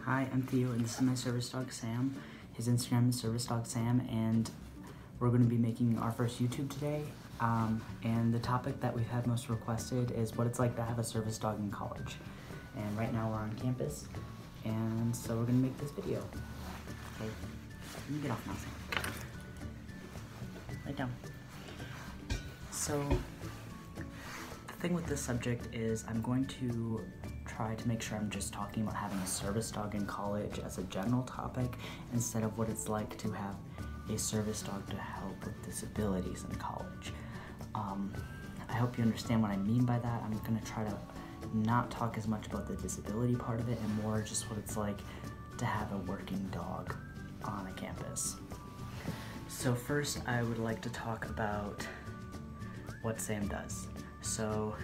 Hi, I'm Theo, and this is my service dog, Sam. His Instagram is Service Dog Sam, and we're going to be making our first YouTube today. And the topic that we've had most requested is what it's like to have a service dog in college. And right now we're on campus, and so we're going to make this video. Okay, let me get off now, Sam. Lay down. So, the thing with this subject is I'm going to try to make sure I'm just talking about having a service dog in college as a general topic instead of what it's like to have a service dog to help with disabilities in college. I hope you understand what I mean by that. I'm going to try to not talk as much about the disability part of it and more just what it's like to have a working dog on a campus. So first I would like to talk about what Sam does. So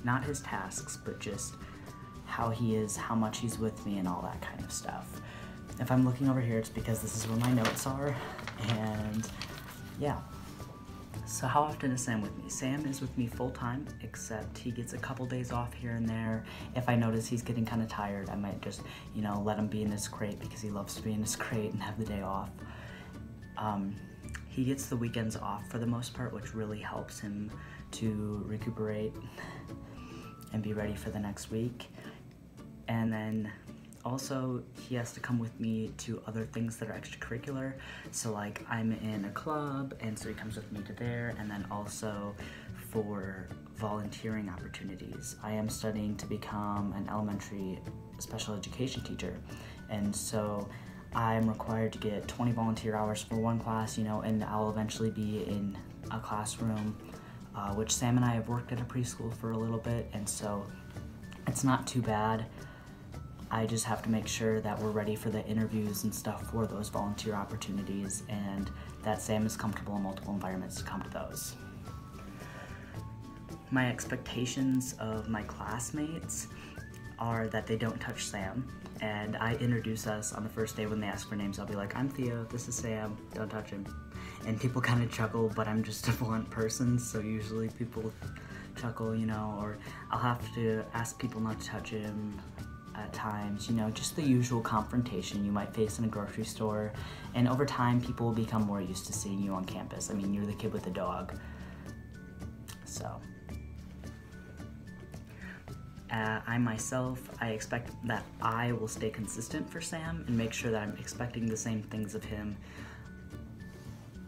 not his tasks, but just how he is, how much he's with me, and all that kind of stuff. If I'm looking over here, it's because this is where my notes are, and yeah. So how often is Sam with me? Sam is with me full time, except he gets a couple days off here and there. If I notice he's getting kind of tired, I might just, let him be in his crate because he loves to be in his crate and have the day off. He gets the weekends off for the most part, which really helps him to recuperate and be ready for the next week. And then also he has to come with me to other things that are extracurricular. So like I'm in a club, and so he comes with me to there, and then also for volunteering opportunities. I am studying to become an elementary special education teacher, and so I'm required to get 20 volunteer hours for one class, and I'll eventually be in a classroom, which Sam and I have worked at a preschool for a little bit, and so it's not too bad. I just have to make sure that we're ready for the interviews and stuff for those volunteer opportunities, and that Sam is comfortable in multiple environments to come to those. My expectations of my classmates are that they don't touch Sam, and I introduce us on the first day when they ask for names. I'll be like, I'm Theo, this is Sam, don't touch him. And people kind of chuckle, but I'm just a blunt person, so usually people chuckle, or I'll have to ask people not to touch him at times, just the usual confrontation you might face in a grocery store. And over time, people will become more used to seeing you on campus. I mean, you're the kid with the dog. So, I myself, I expect that I will stay consistent for Sam and make sure that I'm expecting the same things of him,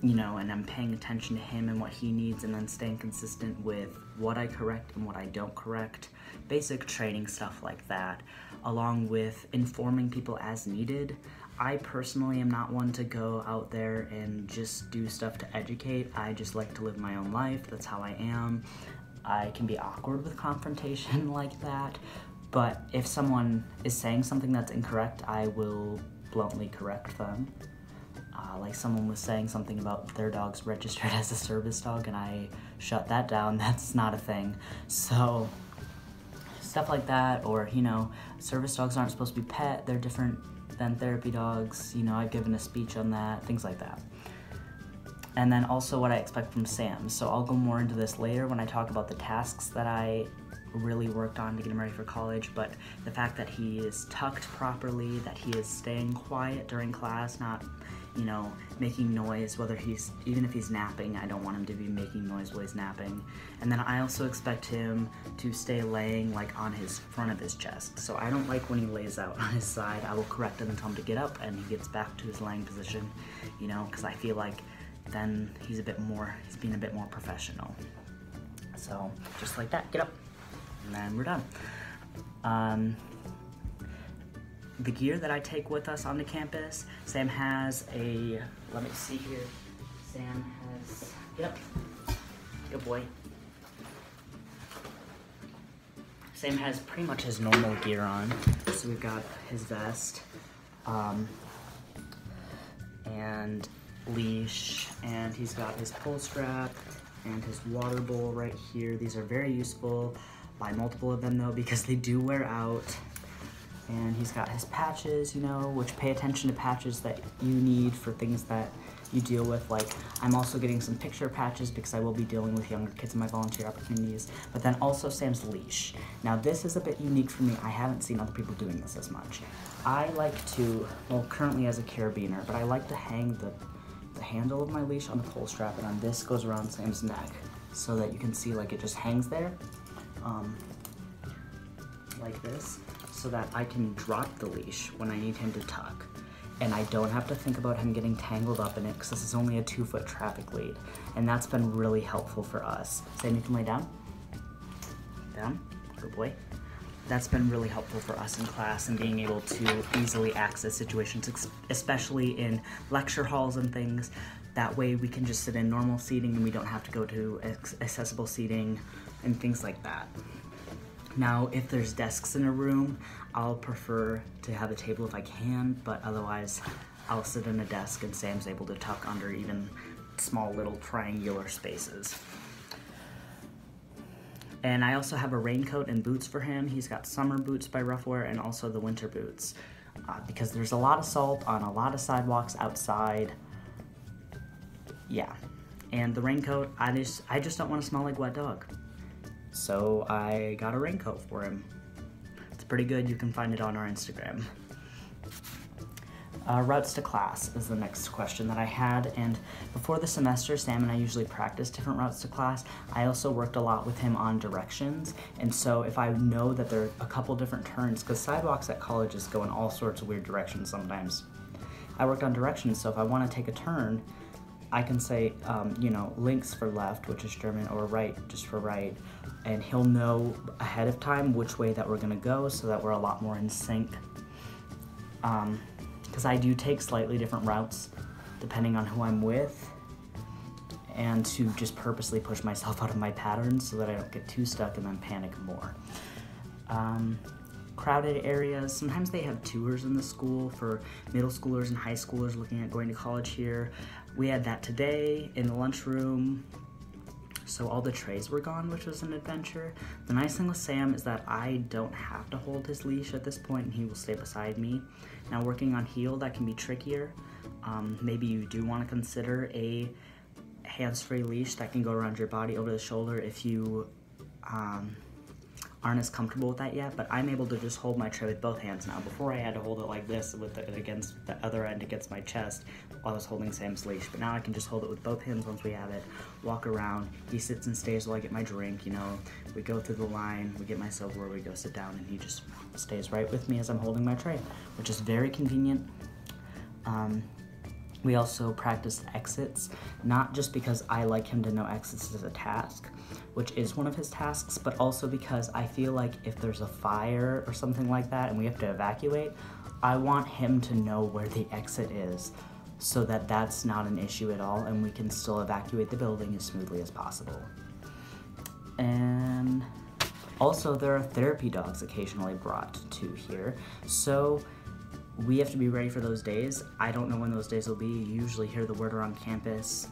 and I'm paying attention to him and what he needs, and then staying consistent with what I correct and what I don't correct. Basic training stuff like that, along with informing people as needed. I personally am not one to go out there and just do stuff to educate. I just like to live my own life. That's how I am. I can be awkward with confrontation like that, but if someone is saying something that's incorrect, I will bluntly correct them. Like someone was saying something about their dog's registered as a service dog, and I shut that down. That's not a thing. So stuff like that, or service dogs aren't supposed to be pet, they're different than therapy dogs. I've given a speech on that, things like that. And then also what I expect from Sam. So I'll go more into this later when I talk about the tasks that I really worked on to get him ready for college, but the fact that he is tucked properly, that he is staying quiet during class, not making noise, even if he's napping. I don't want him to be making noise while he's napping. And then I also expect him to stay laying like on his front of his chest. So I don't like when he lays out on his side. I will correct him and tell him to get up, and he gets back to his laying position, because I feel like then he's being a bit more professional. So just like that, get up, and then we're done. The gear that I take with us onto campus, Sam has let me see here. Sam has, get up, good boy. Sam has pretty much his normal gear on. So we've got his vest, and leash, and he's got his pull strap and his water bowl right here. These are very useful. Buy multiple of them though, because they do wear out. And he's got his patches, which pay attention to patches that you need for things that you deal with. Like, I'm also getting some picture patches because I will be dealing with younger kids in my volunteer opportunities, but then also Sam's leash. Now this is a bit unique for me. I haven't seen other people doing this as much. I like to, well, currently as a carabiner, but I like to hang the handle of my leash on the pull strap, and then this goes around Sam's neck so that you can see like it just hangs there, like this, so that I can drop the leash when I need him to tuck. And I don't have to think about him getting tangled up in it because this is only a 2-foot traffic lead. And that's been really helpful for us. Sam, you can lay down. Down, good boy. That's been really helpful for us in class and being able to easily access situations, especially in lecture halls and things. That way we can just sit in normal seating and we don't have to go to accessible seating and things like that. Now, if there's desks in a room, I'll prefer to have a table if I can, but otherwise I'll sit in a desk and Sam's able to tuck under even small little triangular spaces. And I also have a raincoat and boots for him. He's got summer boots by Roughwear and also the winter boots because there's a lot of salt on a lot of sidewalks outside. Yeah, and the raincoat, I just don't want to smell like wet dog. So I got a raincoat for him. It's pretty good. You can find it on our Instagram. Routes to class is the next question that I had, and before the semester, Sam and I usually practice different routes to class. I also worked a lot with him on directions, and so if I know that there are a couple different turns, because sidewalks at colleges go in all sorts of weird directions sometimes. I worked on directions, so if I want to take a turn, I can say, you know, links for left, which is German, or right, just for right, and he'll know ahead of time which way that we're gonna go so that we're a lot more in sync. Because I do take slightly different routes depending on who I'm with, and to just purposely push myself out of my patterns so that I don't get too stuck and then panic more. Crowded areas, sometimes they have tours in the school for middle schoolers and high schoolers looking at going to college here. We had that today in the lunchroom, so all the trays were gone, which was an adventure. The nice thing with Sam is that I don't have to hold his leash at this point and he will stay beside me. Now working on heel, that can be trickier. Maybe you do want to consider a hands-free leash that can go around your body over the shoulder if you aren't as comfortable with that yet, but I'm able to just hold my tray with both hands now. Before I had to hold it like this with it against the other end against my chest while I was holding Sam's leash, but now I can just hold it with both hands once we have it, walk around, he sits and stays while I get my drink, you know, we go through the line, we get my silverware, we go sit down, and he just stays right with me as I'm holding my tray, which is very convenient. We also practiced exits, not just because I like him to know exits as a task, which is one of his tasks, but also because I feel like if there's a fire or something like that and we have to evacuate, I want him to know where the exit is so that that's not an issue at all and we can still evacuate the building as smoothly as possible. And also there are therapy dogs occasionally brought to here, so we have to be ready for those days. I don't know when those days will be. You usually hear the word around campus.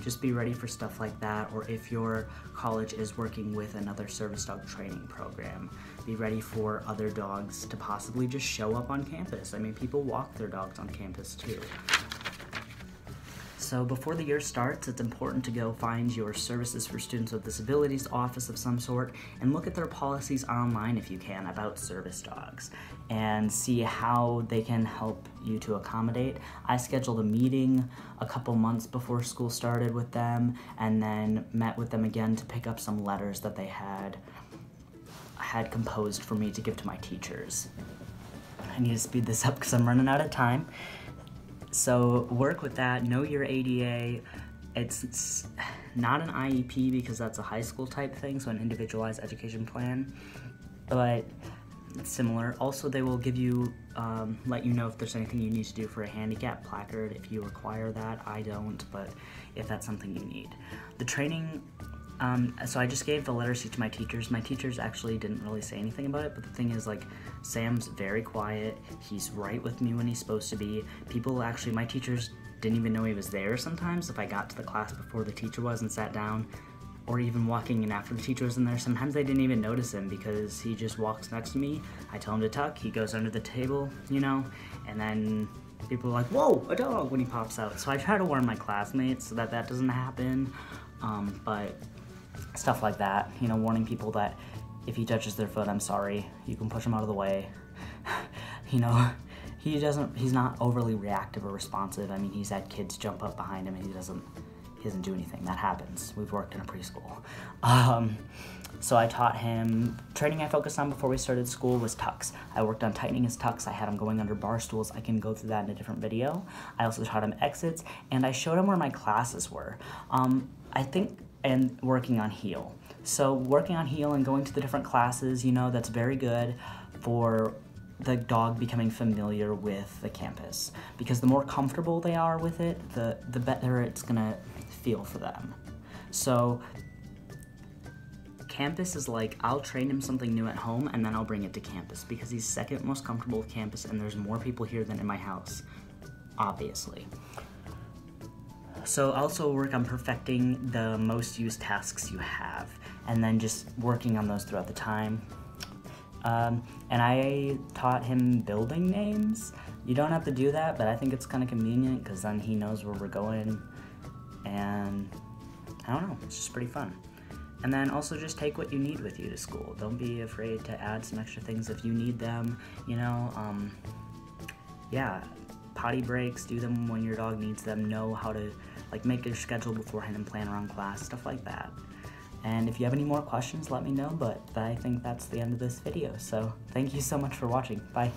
Just be ready for stuff like that, or if your college is working with another service dog training program, be ready for other dogs to possibly just show up on campus. I mean, people walk their dogs on campus too. So before the year starts, it's important to go find your Services for Students with Disabilities office of some sort and look at their policies online if you can about service dogs and see how they can help you to accommodate. I scheduled a meeting a couple months before school started with them and then met with them again to pick up some letters that they had composed for me to give to my teachers. I need to speed this up because I'm running out of time. So work with that, know your ADA. It's not an IEP because that's a high school type thing, so an individualized education plan, but it's similar. Also, they will give you, let you know if there's anything you need to do for a handicap placard if you require that. I don't, but if that's something you need. The training, so I just gave the letter sheet to my teachers. My teachers actually didn't really say anything about it, but the thing is, like, Sam's very quiet. He's right with me when he's supposed to be. People actually, my teachers didn't even know he was there sometimes. If I got to the class before the teacher was and sat down, or even walking in after the teacher was in there, sometimes they didn't even notice him because he just walks next to me. I tell him to tuck, he goes under the table, you know, and then people are like, whoa, a dog, when he pops out. So I try to warn my classmates so that that doesn't happen. But stuff like that, you know, warning people that if he touches their foot, I'm sorry, you can push him out of the way. You know, he's not overly reactive or responsive. I mean, he's had kids jump up behind him and he doesn't do anything. That happens. We've worked in a preschool. So I taught him, training I focused on before we started school was tucks. I worked on tightening his tucks. I had him going under bar stools. I can go through that in a different video. I also taught him exits, and I showed him where my classes were. I think, and working on heel. So working on heel and going to the different classes, you know, that's very good for the dog becoming familiar with the campus. Because the more comfortable they are with it, the better it's gonna feel for them. So campus is like, I'll train him something new at home and then I'll bring it to campus because he's second most comfortable with campus and there's more people here than in my house, obviously. So also work on perfecting the most used tasks you have and then just working on those throughout the time. And I taught him building names. You don't have to do that, but I think it's kind of convenient because then he knows where we're going, and I don't know, it's just pretty fun. And then also just take what you need with you to school. Don't be afraid to add some extra things if you need them, you know. Yeah, potty breaks, do them when your dog needs them. Know how to like make your schedule beforehand and plan around class, stuff like that. And if you have any more questions, let me know, but I think that's the end of this video. So thank you so much for watching. Bye.